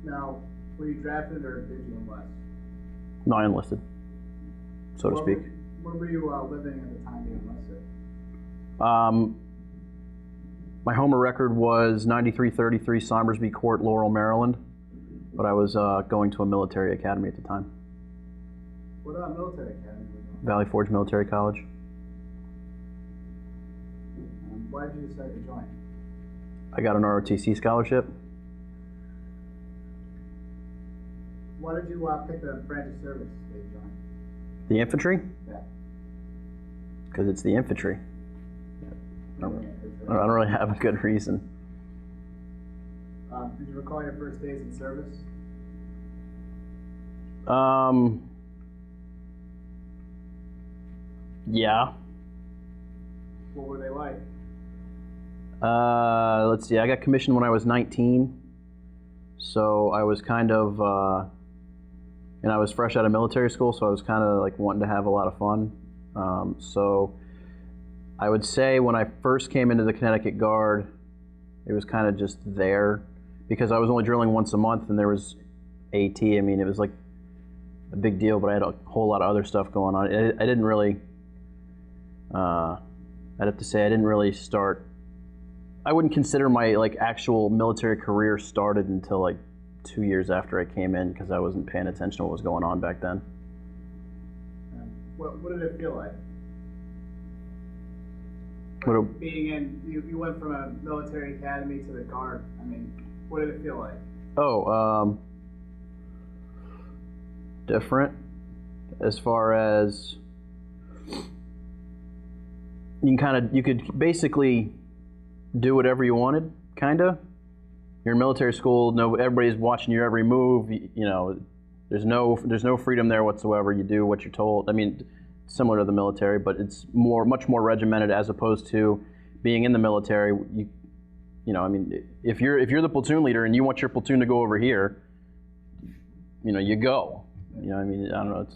Now, were you drafted or did you enlist? No, I enlisted, so to speak. Where were you living at the time you enlisted? My home record was 9333 Somersby Court, Laurel, Maryland, but I was going to a military academy at the time. What military academy were you on? Valley Forge Military College. Why did you decide to join? I got an ROTC scholarship. Why did you pick the branch of service that you joined? The infantry? Yeah. Because it's the infantry. I don't really have a good reason. Did you recall your first days in service? Yeah. What were they like? Let's see, I got commissioned when I was 19. So I was kind of, and I was fresh out of military school, so I was kind of like wanting to have a lot of fun. So I would say when I first came into the Connecticut Guard, it was kind of just there because I was only drilling once a month and there was AT. I mean, it was like a big deal, but I had a whole lot of other stuff going on. I didn't really, I'd have to say I didn't really start, I wouldn't consider my like actual military career started until like 2 years after I came in because I wasn't paying attention to what was going on back then. What did it feel like? Being in, you went from a military academy to the Guard. I mean, what did it feel like? Oh, different as far as you could basically do whatever you wanted, kinda. You're in military school, everybody's watching your every move. You know, there's no freedom there whatsoever. You do what you're told. I mean, similar to the military, but it's much more regimented as opposed to being in the military. You know, I mean, if you're the platoon leader and you want your platoon to go over here, you know, you go. You know, I mean, I don't know.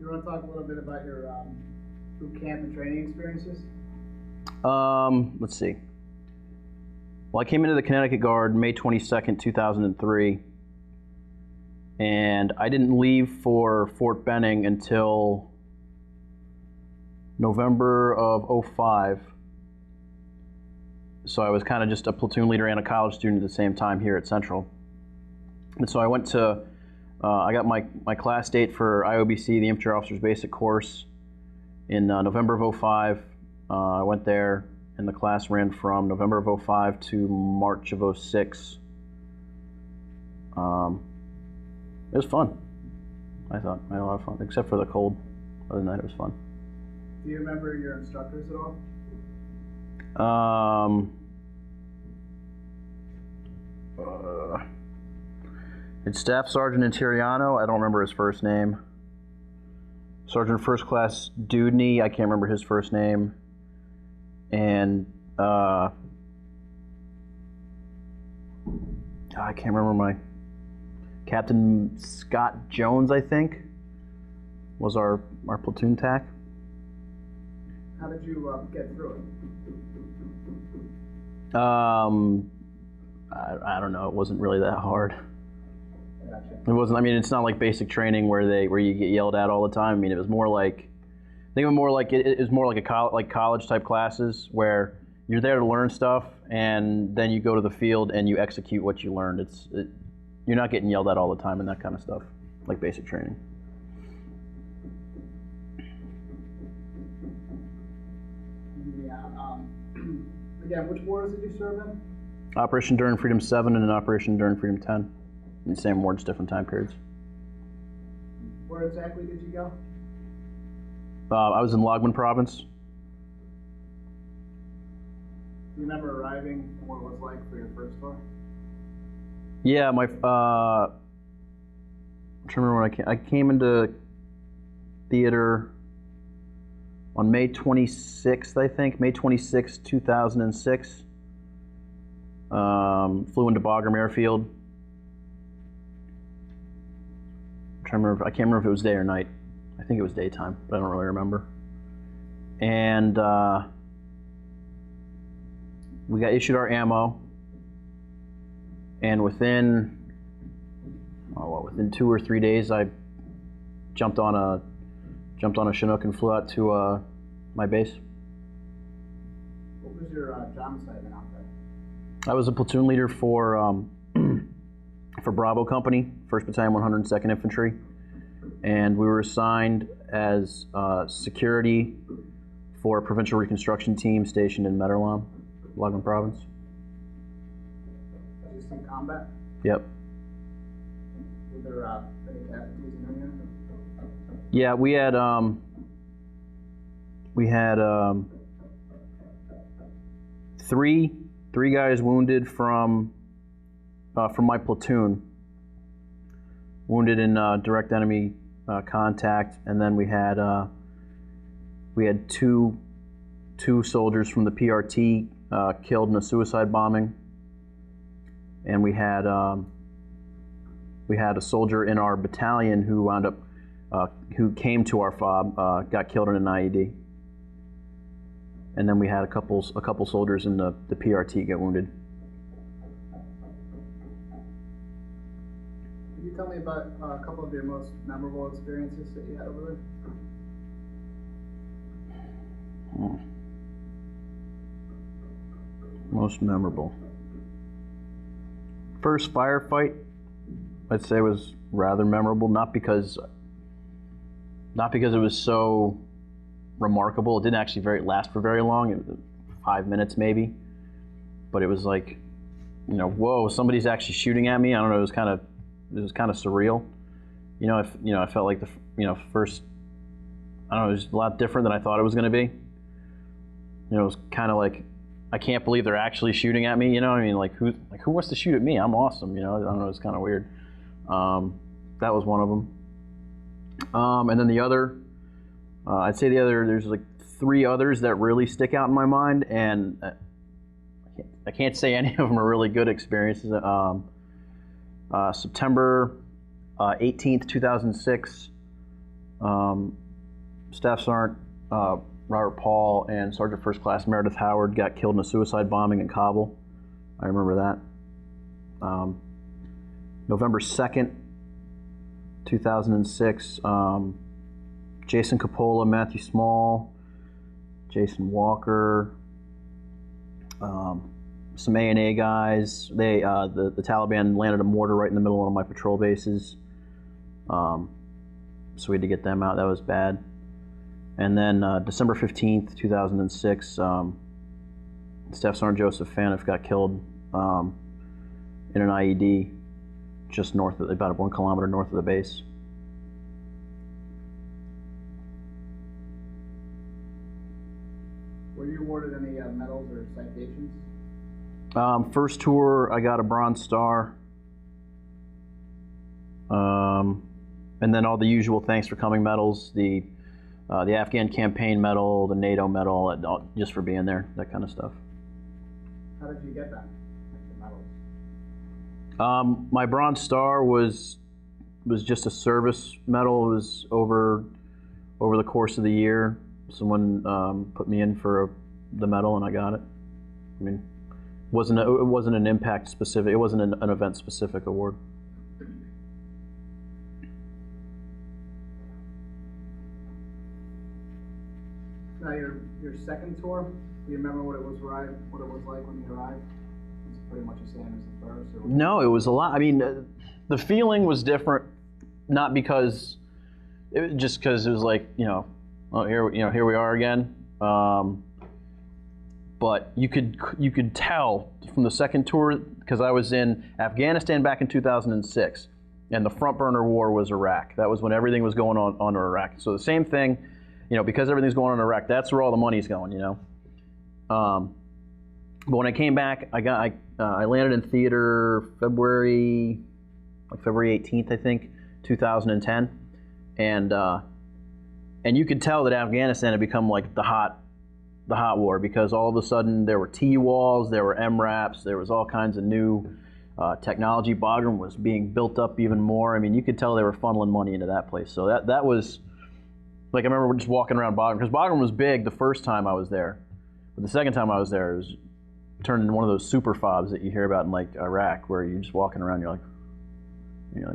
You want to talk a little bit about your boot camp and training experiences? Let's see. Well, I came into the Connecticut Guard May 22nd, 2003. And I didn't leave for Fort Benning until November of '05. So I was kind of just a platoon leader and a college student at the same time here at Central. And so I went to, I got my class date for IOBC, the Infantry Officers Basic Course, in November of '05. I went there, and the class ran from November of '05 to March of '06. It was fun. I thought I had a lot of fun, except for the cold. Other than that, it was fun. Do you remember your instructors at all? It's Staff Sergeant Interiano. I don't remember his first name. Sergeant First Class Dudney. I can't remember his first name. And I can't remember my. Captain Scott Jones, I think, was our platoon TAC. How did you get through it? I don't know. It wasn't really that hard. Gotcha. It wasn't. I mean, it's not like basic training where you get yelled at all the time. I mean, it was more like, I think it was more like college type classes where you're there to learn stuff and then you go to the field and you execute what you learned. You're not getting yelled at all the time and that kind of stuff, like basic training. Yeah. Again, which wars did you serve in? Operation Enduring Freedom 7 and an Operation Enduring Freedom 10. In the same wars, different time periods. Where exactly did you go? I was in Logman Province. Do you remember arriving and what it was like for your first tour? Yeah, I'm trying to remember when I came into theater on May 26th, I think. May 26th, 2006. Flew into Bagram Airfield. I can't remember if it was day or night. I think it was daytime, but I don't really remember. And we got issued our ammo. and within 2 or 3 days, I jumped on a Chinook and flew out to my base. What was your job assignment out there? I was a platoon leader for Bravo Company, 1st Battalion, 102nd Infantry, and we were assigned as security for a provincial reconstruction team stationed in Medellin, Logan Province. Was you in combat? Yep. Were there any casualties in there? Yeah, we had three guys wounded from my platoon, wounded in direct enemy contact, and then we had two soldiers from the PRT killed in a suicide bombing, and we had a soldier in our battalion who wound up who came to our FOB, got killed in an IED. And then we had a couple soldiers in the PRT get wounded. Can you tell me about a couple of your most memorable experiences that you had over there? Most memorable. First firefight, I'd say, was rather memorable, not because it was so remarkable. It didn't actually last for very long. It was 5 minutes maybe, but it was like, whoa, somebody's actually shooting at me. I don't know. It was kind of surreal. I felt like first, I don't know, it was a lot different than I thought it was going to be. It was kind of like, I can't believe they're actually shooting at me. Who wants to shoot at me? I'm awesome. I don't know. It's kind of weird. That was one of them. And then the other, there's like 3 others that really stick out in my mind, and I can't say any of them are really good experiences. September 18th, 2006, Staff Sergeant Robert Paul and Sergeant First Class Meredith Howard got killed in a suicide bombing in Kabul. I remember that. November 2nd, 2006, Jason Coppola, Matthew Small, Jason Walker, some A&A guys. The Taliban landed a mortar right in the middle of one of my patrol bases. So we had to get them out. That was bad. And then December 15th, 2006, Staff Sergeant Joseph Faniff got killed in an IED just about 1 kilometer north of the base. Were you awarded any medals or citations? First tour, I got a Bronze Star. And then all the usual thanks for coming medals, the Afghan Campaign Medal, the NATO Medal, just for being there, that kind of stuff. How did you get that, the medals? My Bronze Star was just a service medal. It was over the course of the year. Someone put me in for the medal, and I got it. I mean, it wasn't an impact specific. It wasn't an event specific award. Now your second tour, do you remember what it was like when you arrived? Was it pretty much the same as the first? Or No, it was a lot. I mean, the feeling was different, not because just because it was like, oh, here we are again. But you could tell from the second tour, because I was in Afghanistan back in 2006, and the front burner war was Iraq. That was when everything was going on in Iraq. So the same thing, because everything's going on in Iraq, that's where all the money's going, But when I came back, I landed in theater February 18th, I think, 2010, and you could tell that Afghanistan had become like the hot war, because all of a sudden there were T-walls, there were MRAPs, there was all kinds of new technology. Bagram was being built up even more. I mean, you could tell they were funneling money into that place. So that was, like, I remember just walking around Bagram, because Bagram was big the first time I was there, but the second time I was there, turned into one of those super fobs that you hear about in like Iraq, where you're just walking around, you're like,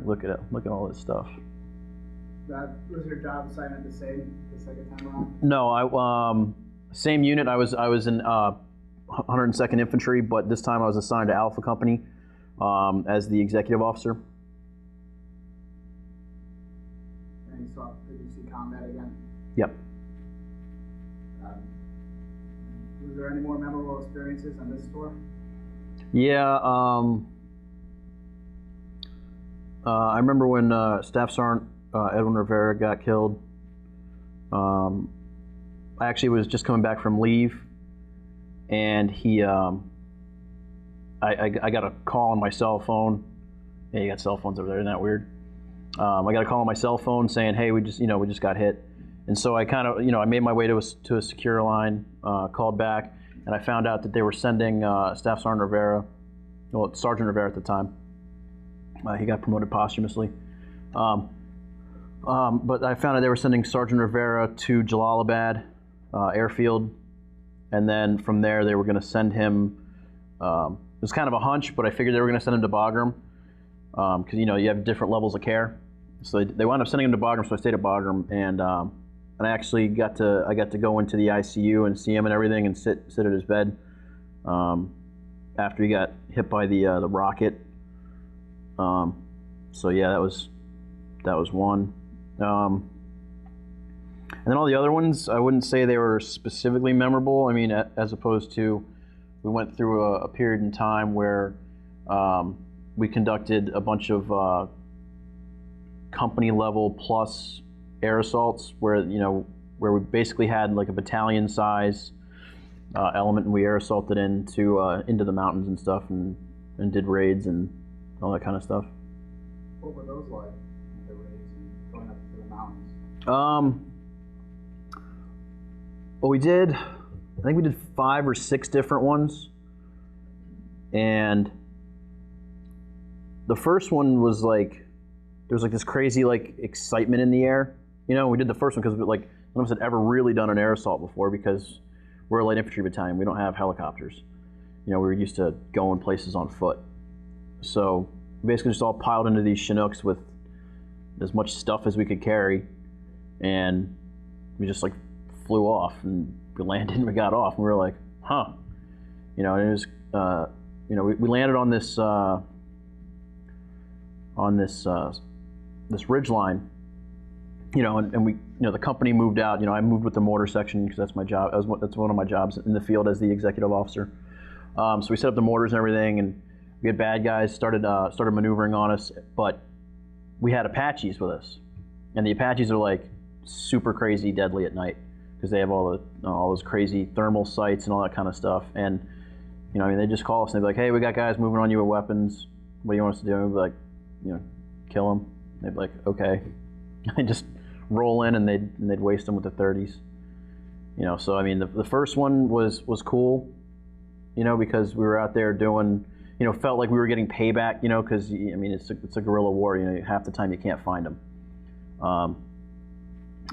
look at it, look at all this stuff. That was your job assignment the same the second time around? No, same unit. I was in 102nd Infantry, but this time I was assigned to Alpha Company as the executive officer. And did you see combat again? Yep. Was there any more memorable experiences on this tour? Yeah, I remember when Staff Sergeant Edwin Rivera got killed. I actually was just coming back from leave, and he, I got a call on my cell phone. Yeah, you got cell phones over there, isn't that weird? I got a call on my cell phone saying, hey, we just got hit. And so I kind of, I made my way to a secure line, called back, and I found out that they were sending Staff Sergeant Rivera, well, Sergeant Rivera at the time. He got promoted posthumously. But I found out they were sending Sergeant Rivera to Jalalabad airfield, and then from there they were going to send him. It was kind of a hunch, but I figured they were going to send him to Bagram because you have different levels of care. So they wound up sending him to Bagram, so I stayed at Bagram, and I actually got to go into the ICU and see him and everything, and sit at his bed after he got hit by the rocket. So yeah, that was one. And then all the other ones, I wouldn't say they were specifically memorable. I mean, as opposed to, we went through a period in time where we conducted a bunch of company level plus air assaults where we basically had like a battalion size element, and we air assaulted into the mountains and stuff, and did raids and all that kind of stuff. What were those like, the raids and going up to the mountains? Well, I think we did 5 or 6 different ones, and the first one was like, there was like this crazy like excitement in the air. We did the first one because like none of us had ever really done an air assault before, because we're a light infantry battalion. We don't have helicopters. We were used to going places on foot. So we basically just all piled into these Chinooks with as much stuff as we could carry, and we just like flew off, and we landed and we got off, and we were like, huh. And it was, we landed on this ridge line, and we, the company moved out. I moved with the mortar section because that's my job. That's one of my jobs in the field as the executive officer. So we set up the mortars and everything, and we had bad guys started maneuvering on us, but we had Apaches with us, and the Apaches are like super crazy deadly at night because they have all those crazy thermal sights and all that kind of stuff. And they just call us and they'd be like, hey, we got guys moving on you with weapons. What do you want us to do? And we'd be like, kill them. They'd be like, okay. And just roll in, and they'd waste them with the 30s. So I mean, the first one was cool, because we were out there doing, felt like we were getting payback, because I mean, it's a guerrilla war. Half the time you can't find them.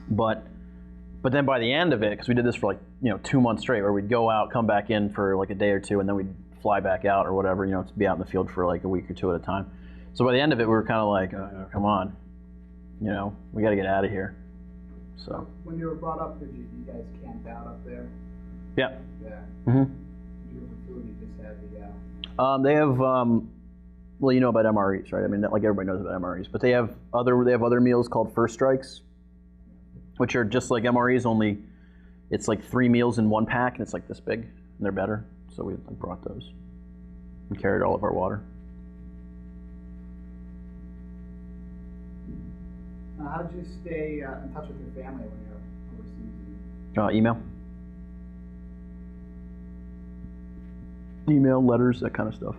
But then by the end of it, because we did this for like 2 months straight, where we'd go out, come back in for like a day or two, and then we'd fly back out or whatever, to be out in the field for like a week or 2 at a time. So by the end of it, we were kind of like, come on, we got to get out of here. So when you were brought up, did you guys camp out up there? Yeah. Yeah. Mm-hmm. Beautiful food. You just had the. They have, well, you know about MREs, right? I mean, like everybody knows about MREs, but they have other meals called First Strikes, which are just like MREs, only it's like 3 meals in 1 pack, and it's like this big, and they're better. So we brought those and carried all of our water. How did you stay in touch with your family when you're overseas? Email. Email, letters, that kind of stuff.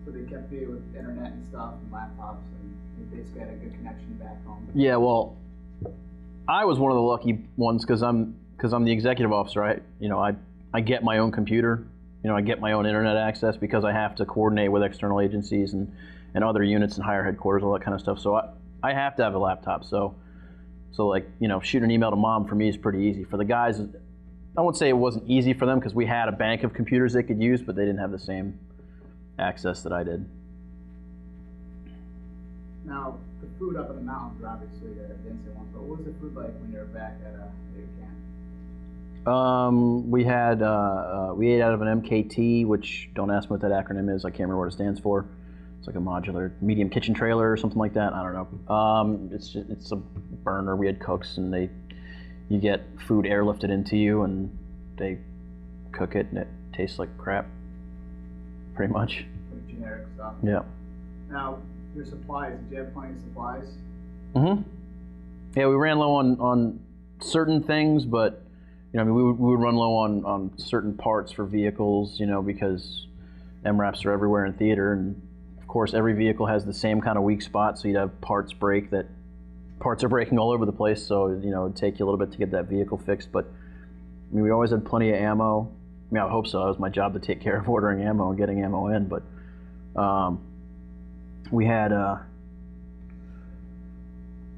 So they kept you with internet and stuff and laptops, and you basically had a good connection back home. Yeah, well, I was one of the lucky ones because I'm the executive officer. I get my own computer. I get my own internet access because I have to coordinate with external agencies and other units and higher headquarters, all that kind of stuff. So I have to have a laptop. So, So like, you know, shooting an email to mom for me is pretty easy. For the guys, I won't say it wasn't easy for them because we had a bank of computers they could use, but they didn't have the same access that I did. Now, the food up in the mountains are obviously the instant ones, but what was the food like when you were back at your camp? We had we ate out of an MKT, which don't ask me what that acronym is. I can't remember what it stands for. It's like a modular medium kitchen trailer or something like that. I don't know. It's a burner. We had cooks, and you get food airlifted into you, and they cook it, and it tastes like crap, pretty much. Like generic stuff. Yeah. Now, your supplies. Did you have plenty of supplies? Mm-hmm. Yeah, we ran low on certain things, but you know, I mean, we would run low on certain parts for vehicles, you know, because MRAPs are everywhere in theater, and of course every vehicle has the same kind of weak spot, so you'd have parts are breaking all over the place, so you know, it'd take you a little bit to get that vehicle fixed. But I mean, we always had plenty of ammo. I mean, I hope so. It was my job to take care of ordering ammo and getting ammo in, but we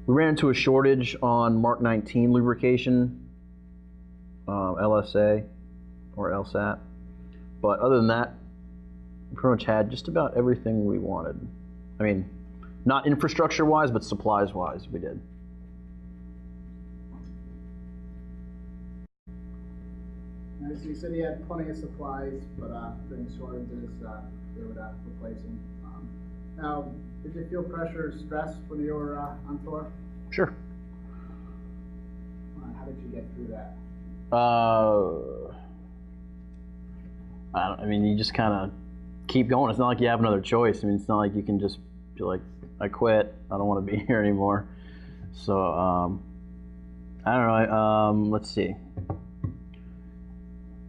ran into a shortage on Mark 19 lubrication, LSA or LSAT, but other than that, we pretty much had just about everything we wanted. I mean, not infrastructure-wise, but supplies-wise, we did. So you said you had plenty of supplies, but during shortages, they would replace them. Now, did you feel pressure or stress when you were on tour? Sure. How did you get through that? I mean, you just kind of keep going. It's not like you have another choice. I mean, it's not like you can just be like, I quit. I don't want to be here anymore. So, I don't know. Let's see.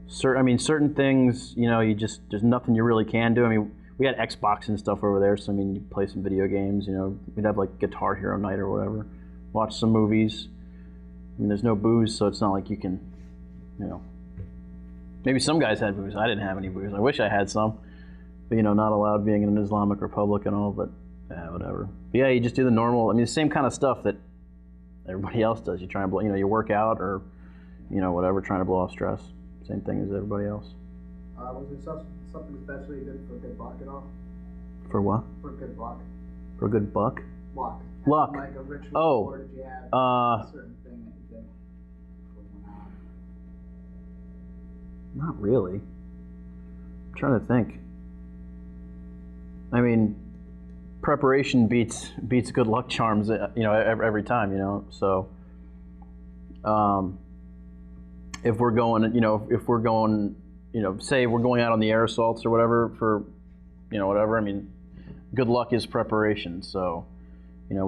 Certain things, you know, there's nothing you really can do. I mean, we had Xbox and stuff over there, so I mean, you play some video games, you know, we'd have like Guitar Hero night or whatever, watch some movies. I mean, there's no booze, so it's not like you can, you know, maybe some guys had booze. I didn't have any booze. I wish I had some, but you know, not allowed being in an Islamic Republic and all, but whatever. But yeah, you just do the normal, I mean, the same kind of stuff that everybody else does. You try and blow, you know, you work out or, you know, whatever, trying to blow off stress. Same thing as everybody else. Was there something special you did for good luck at all? For what? For good luck. For a good buck? Luck. Luck. Like a ritual, Oh. or did you have a certain thing that you did? Not really. I'm trying to think. I mean, preparation beats good luck charms, you know, every time, you know. So, if we're going, you know, say we're going out on the air assaults or whatever for, you know, whatever. I mean, good luck is preparation. So, you know,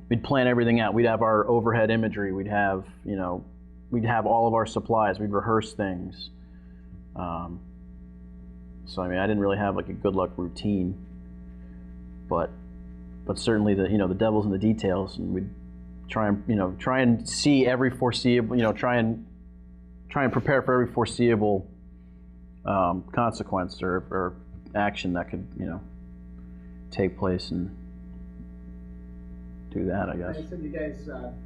we'd plan everything out. We'd have our overhead imagery. We'd have, you know, we'd have all of our supplies. We'd rehearse things. So I mean, I didn't really have like a good luck routine, but certainly the devil's in the details, and we'd try and see every foreseeable, you know, try and prepare for every foreseeable consequence or action that could, you know, take place, and do that, I guess. You said you guys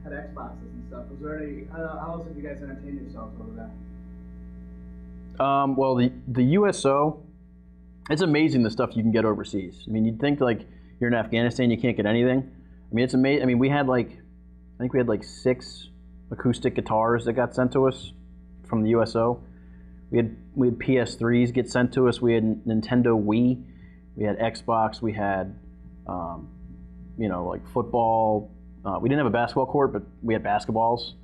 had Xboxes and stuff. Was there any? How else did you guys entertain yourselves over there? Well, the USO, it's amazing the stuff you can get overseas. I mean, you'd think like you're in Afghanistan, you can't get anything. I mean, it's amazing. I mean, I think we had like 6 acoustic guitars that got sent to us from the USO. We had PS3s get sent to us. We had Nintendo Wii. We had Xbox. We had, you know, like football. We didn't have a basketball court, but we had basketballs.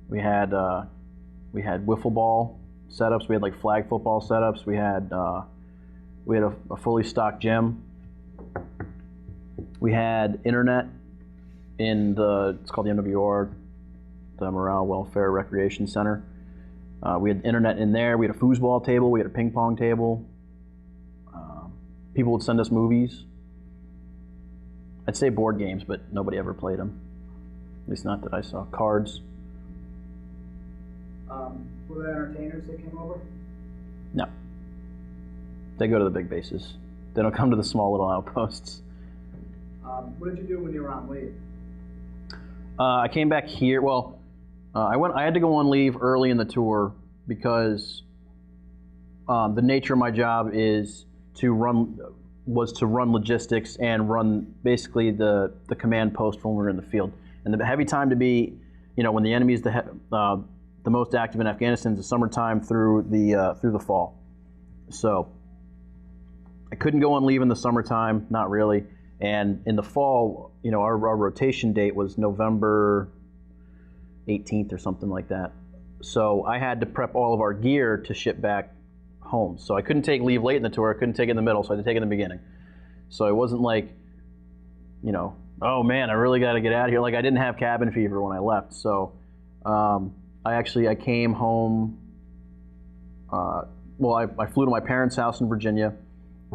We had wiffle ball setups. We had like flag football setups. We had a fully stocked gym. We had internet in it's called the MWR, the Morale, Welfare, Recreation Center. We had internet in there. We had a foosball table. We had a ping pong table. People would send us movies. I'd say board games, but nobody ever played them. At least not that I saw. Cards. Were there entertainers that came over? No. They go to the big bases. They don't come to the small little outposts. What did you do when you were on leave? I came back here. Well, I had to go on leave early in the tour because the nature of my job was to run logistics and run basically the command post when we were in the field. And the heavy time to be, when the enemy is the most active in Afghanistan is the summertime through the fall. So I couldn't go on leave in the summertime, not really. And in the fall, our rotation date was November 18th or something like that. So I had to prep all of our gear to ship back home. So I couldn't take leave late in the tour. I couldn't take it in the middle, so I had to take it in the beginning. So it wasn't like, oh man, I really got to get out of here. Like I didn't have cabin fever when I left. So I came home. I flew to my parents' house in Virginia,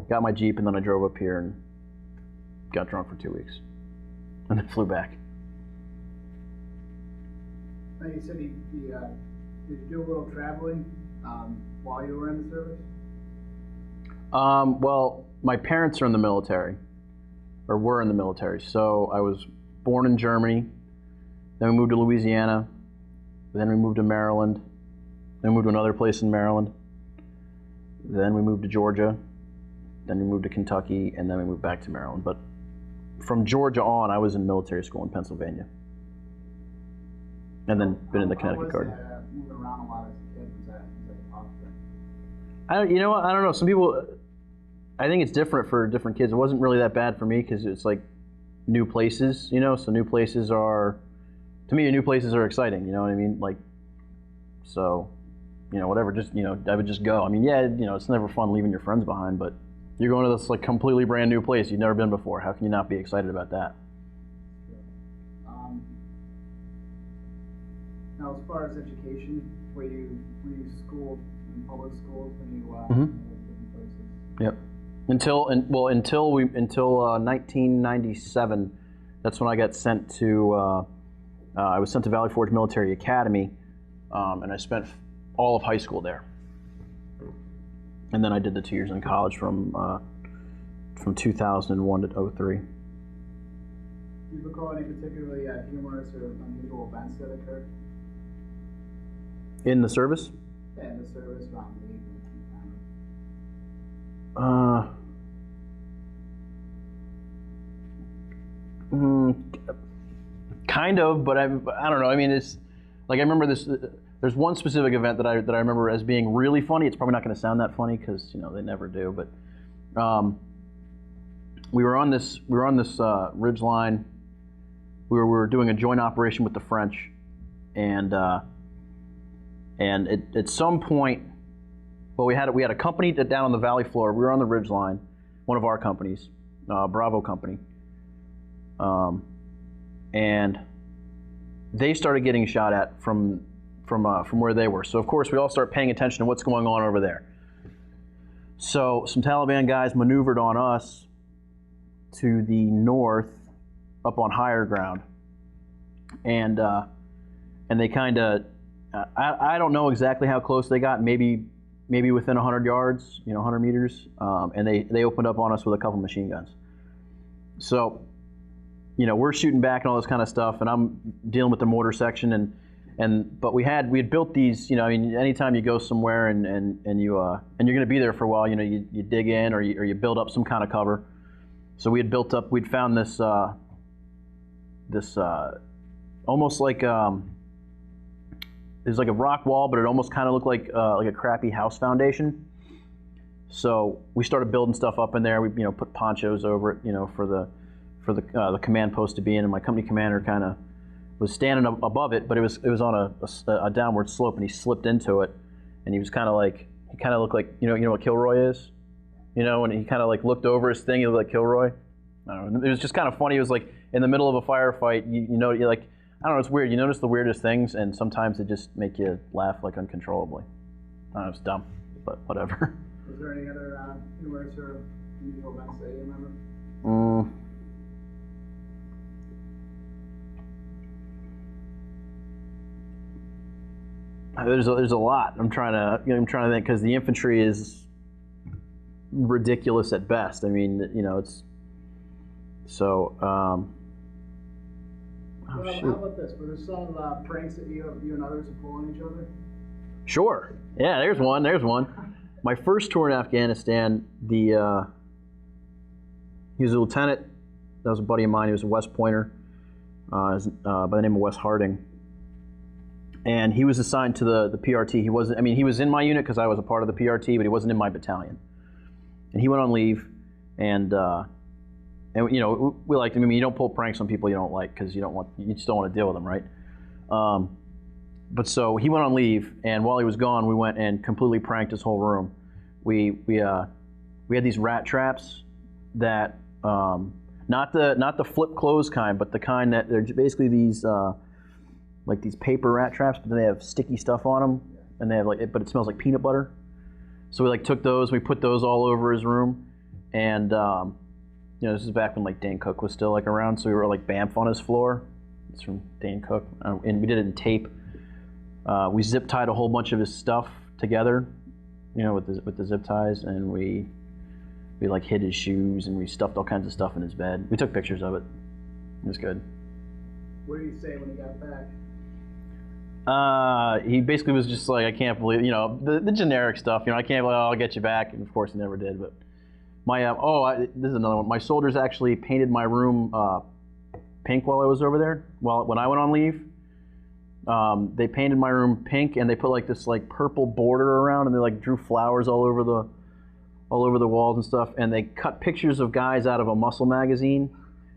got my Jeep, and then I drove up here and got drunk for 2 weeks, and then flew back. Now you said did you do a little traveling while you were in the service? Well, my parents are in the military, or were in the military. So I was born in Germany, then we moved to Louisiana, then we moved to Maryland, then we moved to another place in Maryland, then we moved to Georgia, then we moved to Kentucky, and then we moved back to Maryland. But from Georgia on, I was in military school in Pennsylvania, and then been in the Connecticut Guard. Moving around a lot as a kid, was that tough? I don't know. Some people, I think it's different for different kids. It wasn't really that bad for me because it's like new places, So new places are, to me, new places are exciting. You know what I mean? Like, so, whatever. Just I would just go. I mean, yeah, it's never fun leaving your friends behind, but you're going to this like completely brand new place you've never been before. How can you not be excited about that? Now, as far as education, were you schooled in public schools when you Mm-hmm. in different places? Yep. Until 1997, that's when I got sent to. I was sent to Valley Forge Military Academy, and I spent all of high school there. And then I did the 2 years in college from 2001 to 2003. Do you recall any particularly humorous or unusual events that occurred? In the service? Yeah, in the service, around leave. Kind of, but I don't know. I mean, it's like I remember this. There's one specific event that I remember as being really funny. It's probably not going to sound that funny because they never do. But we were on this ridge line. We were doing a joint operation with the French, and at some point, well, we had a company down on the valley floor. We were on the ridge line, one of our companies, Bravo Company, and they started getting shot at from where they were. So of course we all start paying attention to what's going on over there. So some Taliban guys maneuvered on us to the north, up on higher ground, and they kind of, I don't know exactly how close they got, maybe within 100 yards, 100 meters, and they opened up on us with a couple machine guns. So, we're shooting back and all this kind of stuff, and I'm dealing with the mortar section, but we had built these, anytime you go somewhere and you're going to be there for a while, you dig in or you build up some kind of cover. So we'd found this almost like it was like a rock wall, but it almost kind of looked like a crappy house foundation. So we started building stuff up in there. We put ponchos over it, for the command post to be in, and my company commander kind of was standing above it, but it was on a downward slope, and he slipped into it, and he looked like what Kilroy is, and he kind of like looked over his thing. He looked like Kilroy. I don't know. It was just kind of funny. It was like in the middle of a firefight. You're like, I don't know. It's weird. You notice the weirdest things, and sometimes they just make you laugh like uncontrollably. I don't know. It's dumb, but whatever. Was there any other humorous or unusual events that you remember? There's a lot. I'm trying to think because the infantry is ridiculous at best. I mean, it's so. Oh, How shoot. about this? Were there some pranks that you and others would pull on each other? Sure. Yeah, there's one. There's one. My first tour in Afghanistan, he was a lieutenant. That was a buddy of mine. He was a West Pointer by the name of Wes Harding. And he was assigned to the PRT. He wasn't. I mean, he was in my unit because I was a part of the PRT, but he wasn't in my battalion. And he went on leave, and you know, we liked him. I mean, you don't pull pranks on people you don't like because you just don't want to deal with them, right? But so he went on leave, and while he was gone, we went and completely pranked his whole room. We had these rat traps that not the flip close kind, but the kind that they're basically these like these paper rat traps, but then they have sticky stuff on them, and they have but it smells like peanut butter. So we took those, we put those all over his room, and you know, this is back when Dane Cook was still around, so we were Banff on his floor. It's from Dane Cook, and we did it in tape. We zip tied a whole bunch of his stuff together, you know, with the zip ties, and we hid his shoes, and we stuffed all kinds of stuff in his bed. We took pictures of it. It was good. What did he say when he got back? He basically was just I can't believe, you know, the generic stuff, you know, I can't believe, I'll get you back, and of course he never did. But my this is another one. My soldiers actually painted my room pink while I was over there. When I went on leave, they painted my room pink, and they put this purple border around, and they drew flowers all over the walls and stuff. And they cut pictures of guys out of a muscle magazine,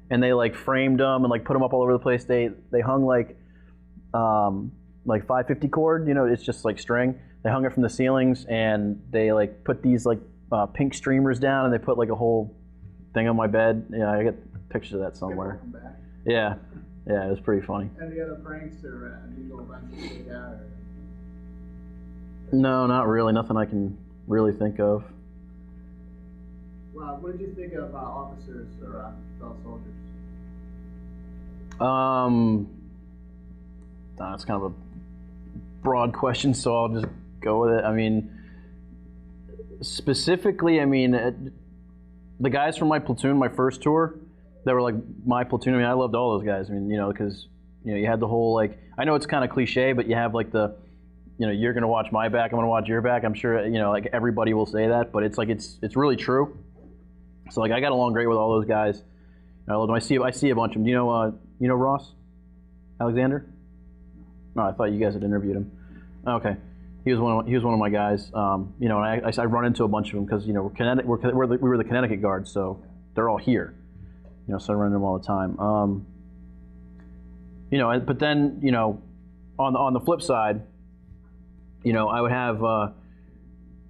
and they framed them and put them up all over the place. They hung 550 cord, you know, it's just string. They hung it from the ceilings, and they put these pink streamers down, and they put a whole thing on my bed. Yeah, I got pictures of that somewhere. Yeah, it was pretty funny. Any other pranks or unusual events that you got? Or? No, not really. Nothing I can really think of. Well, what did you think of officers or fellow soldiers? That's kind of a broad question, so I'll just go with it. I mean, specifically, the guys from my platoon, my first tour, that were my platoon. I mean, I loved all those guys. I mean, you know, because you had the whole I know it's kind of cliche, but you have the, you know, you're gonna watch my back, I'm gonna watch your back. I'm sure you know everybody will say that, but it's it's really true. So I got along great with all those guys. I loved them. I see a bunch of them. Do you know Ross Alexander? No, I thought you guys had interviewed him. Okay, he was one of my guys. You know, and I run into a bunch of them because you know we were the Connecticut Guard, so they're all here. You know, so I run into them all the time. You know, but then you know, on the flip side, you know, I would have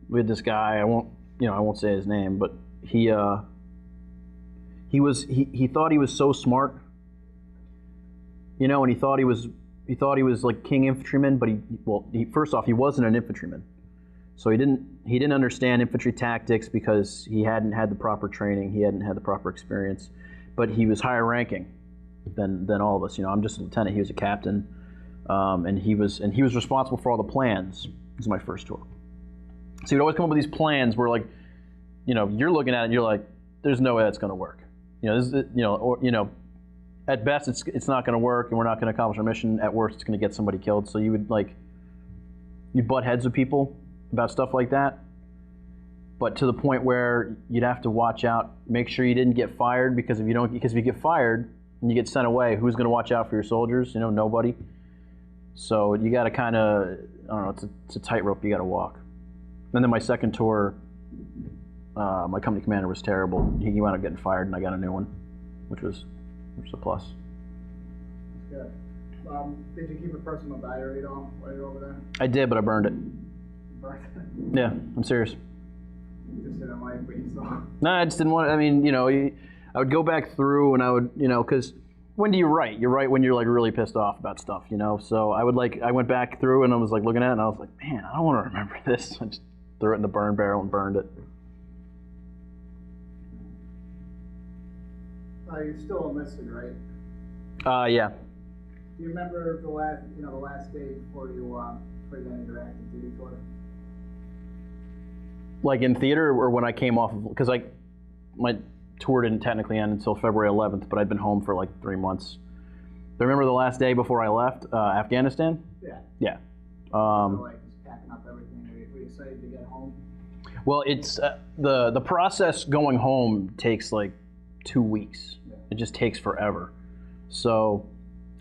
we had this guy. I won't say his name, but he thought he was so smart. You know, and he thought he was king infantryman, but first off, he wasn't an infantryman, so he didn't understand infantry tactics because he hadn't had the proper training, he hadn't had the proper experience, but he was higher ranking than all of us. You know, I'm just a lieutenant, he was a captain, and he was responsible for all the plans. This is my first tour, so he'd always come up with these plans where you know, you're looking at it and you're like, there's no way that's going to work. You know, this is, you know. At best, it's not going to work, and we're not going to accomplish our mission. At worst, it's going to get somebody killed. So you would you'd butt heads with people about stuff like that, but to the point where you'd have to watch out, make sure you didn't get fired, because if you get fired and you get sent away, who's going to watch out for your soldiers? You know, nobody. So you got to kind of, I don't know, it's a tightrope you got to walk. And then my second tour, my company commander was terrible. He wound up getting fired, and I got a new one, which was a plus. That's good. Did you keep a personal diary at all while you were over there? I did, but I burned it. Burned it? Yeah, I'm serious. You just didn't like what you saw? No, I just didn't want. I mean, you know, I would go back through, and I would, you know, because when do you write? You write when you're really pissed off about stuff, you know. So I went back through, and I was looking at it, and I was like, man, I don't want to remember this. I just threw it in the burn barrel and burned it. You're still enlisted, right? Yeah. Do you remember the last day before you ended your active duty tour? In theater, or when I came off of, because my tour didn't technically end until February 11th, but I'd been home for 3 months. remember the last day before I left Afghanistan? Yeah. Yeah. So like just packing up everything. Were you excited to get home? Well, it's the process going home takes like 2 weeks. Yeah. It just takes forever. So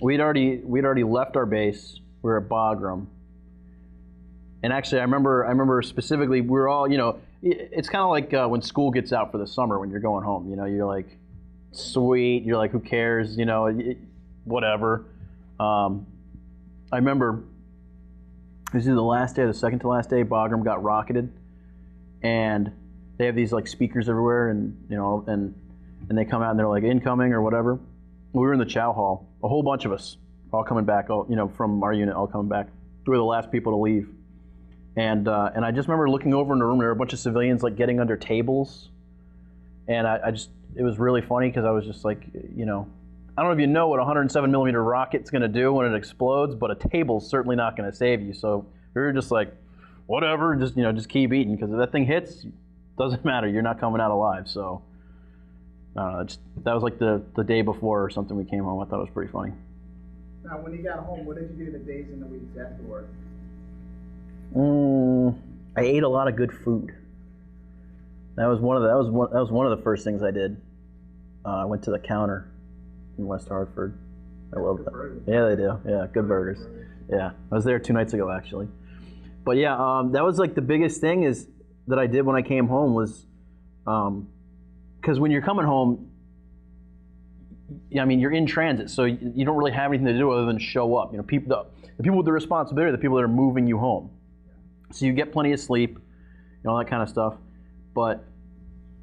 we'd already left our base. We were at Bagram. And actually, I remember specifically, we were all, it's kind of like when school gets out for the summer when you're going home. You're like, sweet. You're like, who cares? Whatever. I remember it was either the last day or the second to last day. Bagram got rocketed, and they have these like speakers everywhere, and and they come out and they're like incoming or whatever. We were in the chow hall, a whole bunch of us, all coming back, all from our unit, all coming back. We were the last people to leave. And I just remember looking over in the room, there were a bunch of civilians like getting under tables. And it was really funny because I was just like, I don't know if you know what a 107 millimeter rocket's gonna do when it explodes, but a table's certainly not gonna save you. So we were just like, whatever, just keep eating, because if that thing hits, doesn't matter, you're not coming out alive. So that was like the day before or something we came home. I thought it was pretty funny. Now, when you got home, what did you do the days and the weeks afterward? I ate a lot of good food. That was one of the first things I did. I went to the counter in West Hartford. I love that. Burgers. Yeah, they do. Yeah, good burgers. Yeah, I was there 2 nights ago actually. But yeah, that was like the biggest thing is that I did when I came home was, because when you're coming home, you're in transit, so you don't really have anything to do other than show up. The people with the responsibility are the people that are moving you home. So you get plenty of sleep, all that kind of stuff, but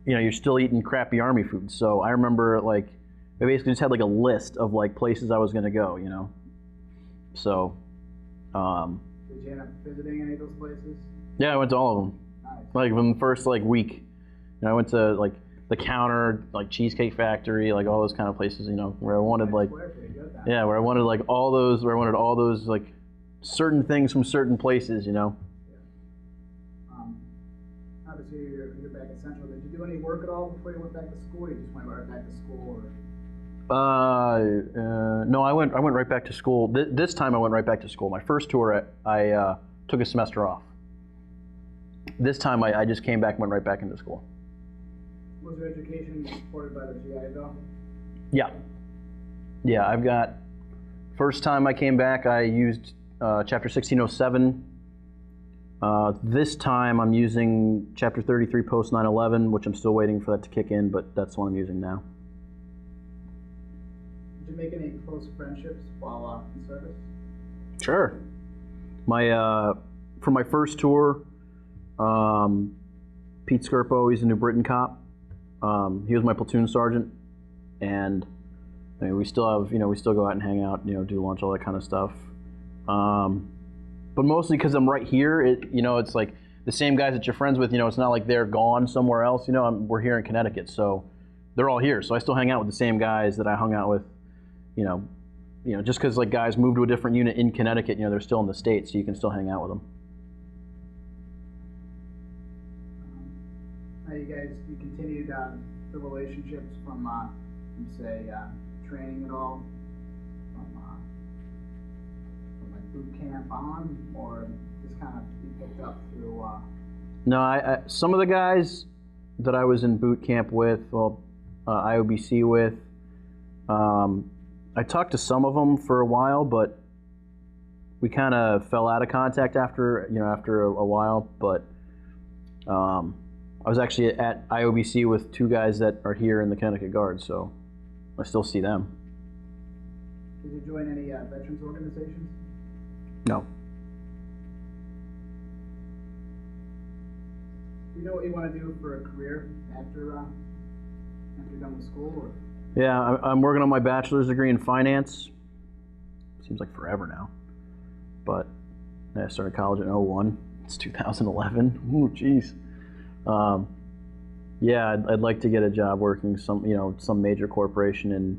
you're still eating crappy Army food. So I remember like I basically just had like a list of like places I was going to go. So. Did you end up visiting any of those places? Yeah, I went to all of them. Nice. Like in the first like week, I went to like the counter, like Cheesecake Factory, like all those kind of places. Where I wanted like. Yeah, where I wanted like all those like certain things from certain places. Obviously, you're back at Central. Did you do any work at all before you went back to school? Or you just went right back to school? No, I went right back to school. This time I went right back to school. My first tour, I took a semester off. This time I just came back and went right back into school. Was your education supported by the GI Bill? Yeah. Yeah, I've got, first time I came back, I used Chapter 1607. This time I'm using Chapter 33 post 9/11, which I'm still waiting for that to kick in, but that's what I'm using now. Did you make any close friendships while in service? Sure. For my first tour, Pete Skirpo, he's a New Britain cop. He was my platoon sergeant, and we still have, we still go out and hang out, do lunch, all that kind of stuff. But mostly because I'm right here, it's like the same guys that you're friends with, it's not like they're gone somewhere else, we're here in Connecticut, so they're all here. So I still hang out with the same guys that I hung out with, just because like guys move to a different unit in Connecticut, they're still in the States, so you can still hang out with them. How you continued the relationships from say, training at all? From like boot camp on, or just kind of be picked up through? No, some of the guys that I was in boot camp with, IOBC with, I talked to some of them for a while, but we kind of fell out of contact after a while. But I was actually at IOBC with 2 guys that are here in the Connecticut Guard, so I still see them. Did you join any veterans organizations? No. Do you know what you want to do for a career after you're done with school? Or? Yeah, I'm working on my bachelor's degree in finance. Seems like forever now. But I started college in 2001. It's 2011. Ooh, jeez. Yeah, I'd like to get a job working some major corporation in,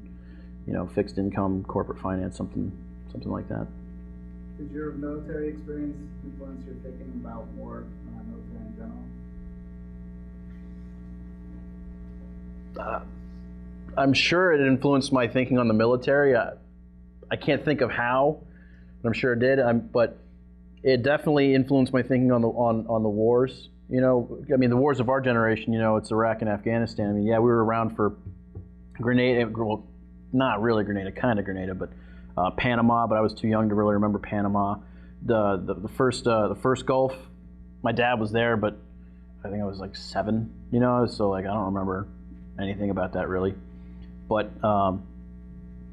fixed income, corporate finance, something like that. Did your military experience influence your thinking about more military in general? I'm sure it influenced my thinking on the military. I can't think of how, but I'm sure it did. But it definitely influenced my thinking on the wars. You know, I mean, the wars of our generation. You know, it's Iraq and Afghanistan. I mean, yeah, we were around for Grenada. Well, not really Grenada, kind of Grenada, but Panama. But I was too young to really remember Panama. The first Gulf. My dad was there, but I think I was like 7. You know, so like I don't remember anything about that really. But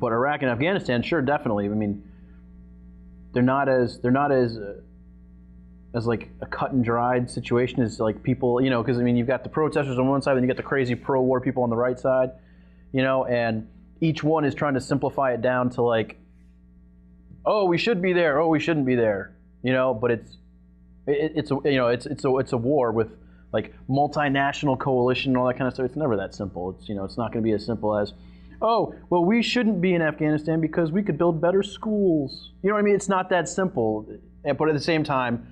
Iraq and Afghanistan, sure, definitely. I mean, they're not as like a cut and dried situation as like people, you know, because I mean you've got the protesters on one side, then you got the crazy pro-war people on the right side, you know, and each one is trying to simplify it down to like, oh, we should be there, oh, we shouldn't be there, you know, but it's a war with like multinational coalition and all that kind of stuff. It's never that simple. It's, you know, it's not going to be as simple as, oh, well, we shouldn't be in Afghanistan because we could build better schools. You know what I mean? It's not that simple. But at the same time,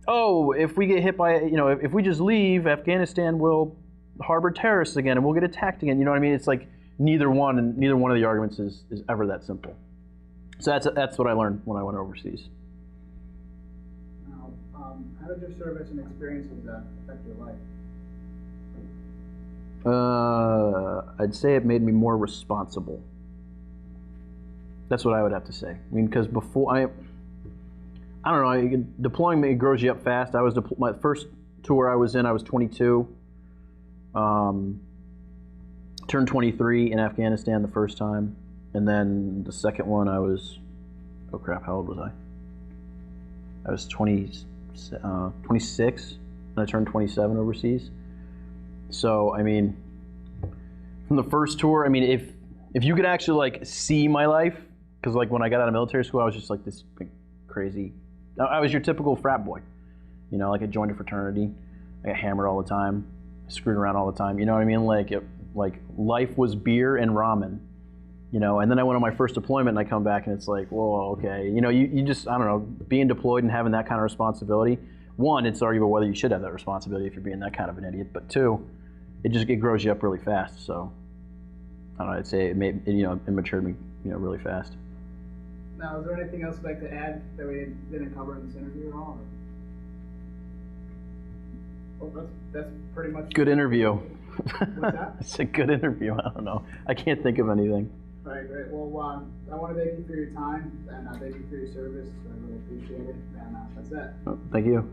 oh, if we get hit by, you know, if we just leave, Afghanistan will harbor terrorists again and we'll get attacked again. You know what I mean? It's like neither one of the arguments is ever that simple. So that's what I learned when I went overseas. Now, how did your service and experiences affect your life? I'd say it made me more responsible. That's what I would have to say. I mean, because before I don't know, deploying grows you up fast. My first tour I was in, I was 22. Turned 23 in Afghanistan the first time, and then the second one I was, oh crap, how old was I? I was 26, and I turned 27 overseas. So, I mean, from the first tour, I mean, if you could actually like see my life, because like when I got out of military school, I was just like this big, crazy, I was your typical frat boy. You know, like I joined a fraternity, I got hammered all the time, I screwed around all the time, you know what I mean? Like life was beer and ramen, you know, and then I went on my first deployment and I come back and it's like, whoa, okay. You know, you just, I don't know, being deployed and having that kind of responsibility, one, it's arguable whether you should have that responsibility if you're being that kind of an idiot, but two, it grows you up really fast. So I don't know, I'd say it matured me, you know, really fast. Now, is there anything else you'd like to add that we didn't cover in this interview at all? Well, that's pretty much good interview. What's that? It's a good interview. I don't know. I can't think of anything. All right, great. Well, I want to thank you for your time and thank you for your service. I really appreciate it. And that's it. Thank you.